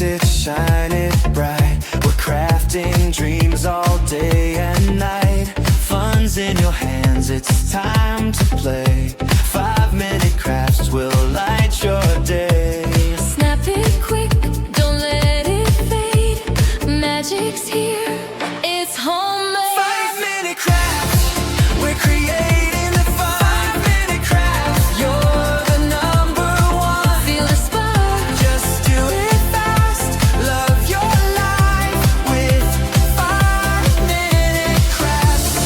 lift it, shine it bright. We're crafting dreams all day and night. Fun's in your hands, it's time to play. 5-minute crafts will light your day. Snap it quick, don't let it fade. Magic's here, it's homemade. 5-minute crafts, we're creating the 5-minute crafts. You're the number one. Feel the spark, Just do it fast. Love your life with 5-minute crafts.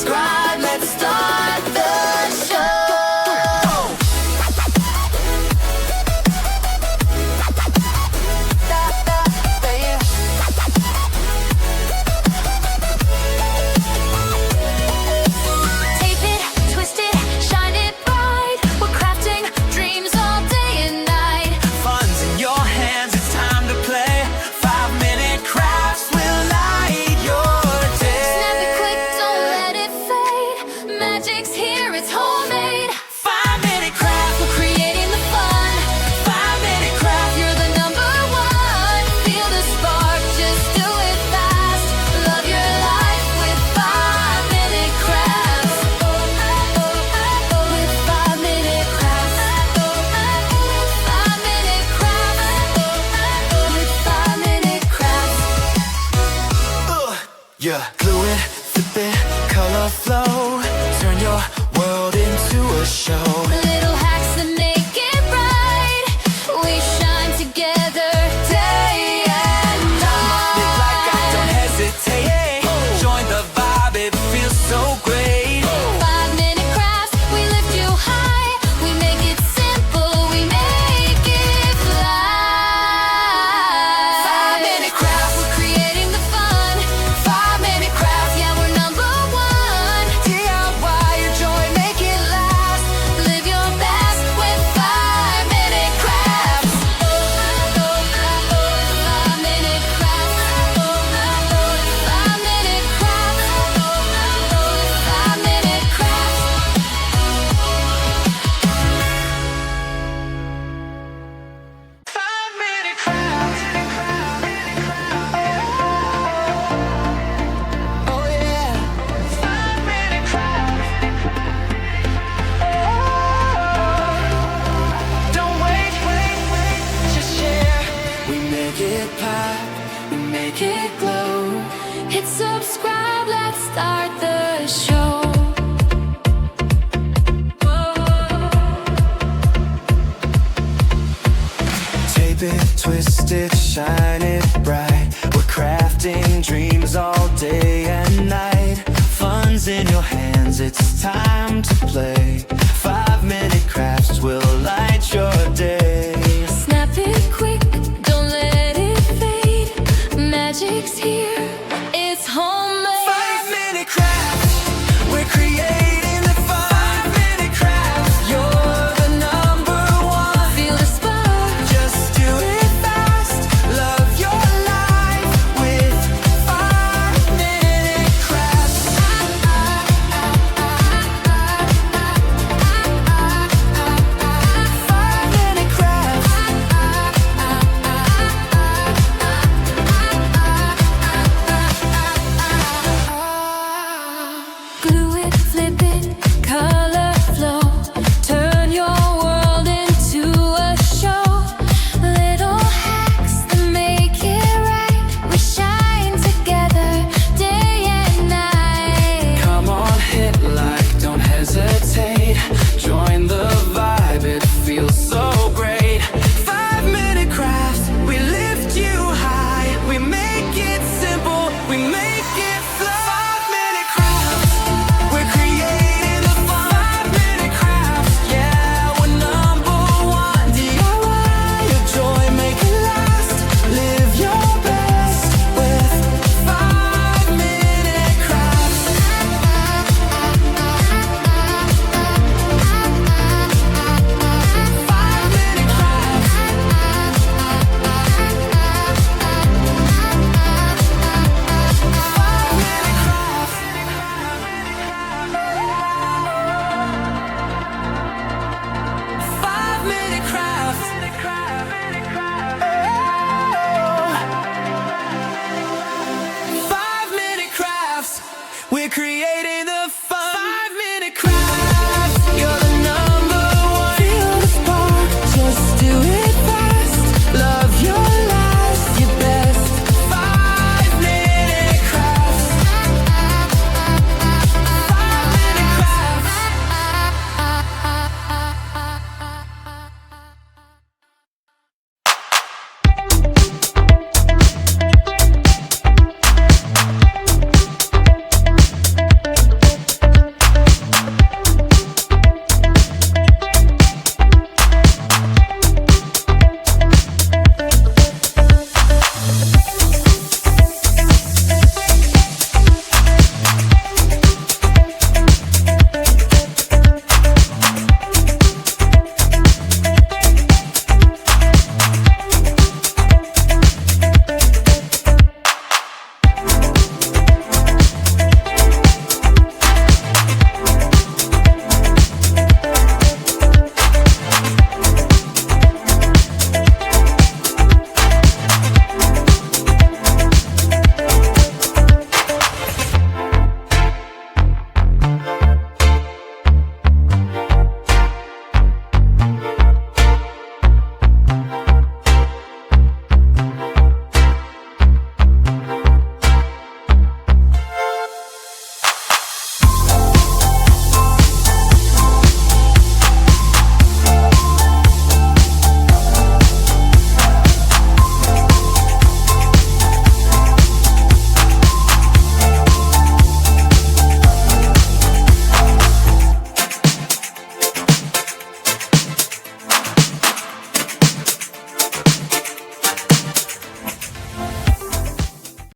subscribe, let's start the show. Tape it, twist it, shine it bright. We're crafting dreams all day and night. Fun's in your hands, it's time to play. 5-minute crafts will light your day. Snap it quick, don't let it fade. Magic's here, it's homemade. 5-minute craft, We're creating the fun. 5-minute craft. You're the number one. Feel the spark, just do it fast. Love your life with 5-minute crafts. With 5-minute crafts. 5-minute crafts. With 5-minute crafts. Yeah, glue it, flip it, color flow. Turn your world into a show. Little hacks that make it right. We shine together day and Live like I don't night. hesitate. Join the vibe, it feels so great. 5-minute crafts, we lift you high. We make it simple, we make it fly. 5-minute crafts. We're creating the fun. 5-minute crafts, yeah, we're number one. DIY your joy, make it last. Live your best with 5-minute crafts. 5-minute crafts. 5-minute crafts. 5-minute crafts. 5-minute crafts. Oh yeah. 5-minute crafts. Don't wait, just share. We make it pop, we make it glow. Hit subscribe, let's start the show. Tape it, twist it, shine it bright. We're crafting dreams all day and night. Fun's in your hands, it's time to play. 5-minute crafts will light your day.